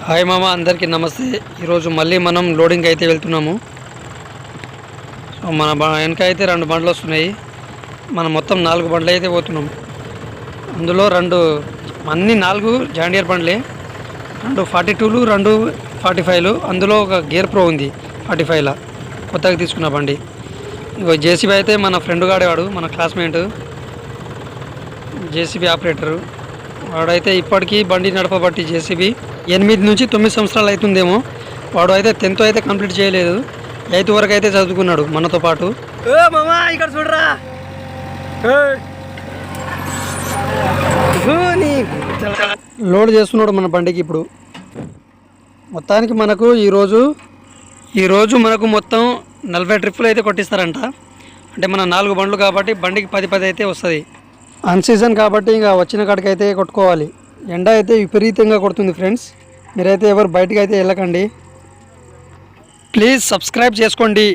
Hi మామ, అందరికీ నమస్తే. ఈరోజు మళ్ళీ మనం లోడింగ్ అయితే వెళ్తున్నాము. సో మన వెనక అయితే 2 బండ్లు వస్తున్నాయి. మనం మొత్తం 4 బండ్లు అయితే పోతున్నాం. అందులో అన్ని 4 జాండియర్ బండ్లే, 2 42లు, 2 45లు. అందులో ఒక గేర్ ప్రో ఉంది 45ల, కొత్తగా తీసుకున్న బండి. ఇగో జేసీబీ అయితే మన ఫ్రెండ్ గాడేవాడు, మన క్లాస్మేట్ జేసీబీ ఆపరేటరు. వాడైతే ఇప్పటికీ బండి నడపబట్టి జేసీబీ 8 నుంచి 9 సంవత్సరాలు అవుతుందేమో. వాడు అయితే 10th అయితే కంప్లీట్ చేయలేదు, 8th వరకు అయితే చదువుకున్నాడు మనతో పాటు. ఇక్కడ చూడరా, లోడ్ చేస్తున్నాడు మన బండికి. ఇప్పుడు మొత్తానికి మనకు ఈరోజు మనకు మొత్తం 40 ట్రిప్పులు అయితే కొట్టిస్తారంట. అంటే మన 4 బండ్లు కాబట్టి బండికి 10 అయితే వస్తుంది. అన్సీజన్ కాబట్టి ఇంకా వచ్చిన కాడికి అయితే కొట్టుకోవాలి. ఎండ అయితే విపరీతంగా కొడుతుంది ఫ్రెండ్స్. మీరైతే ఎవరు బయటకు అయితే వెళ్ళకండి. ప్లీజ్ సబ్స్క్రైబ్ చేసుకోండి.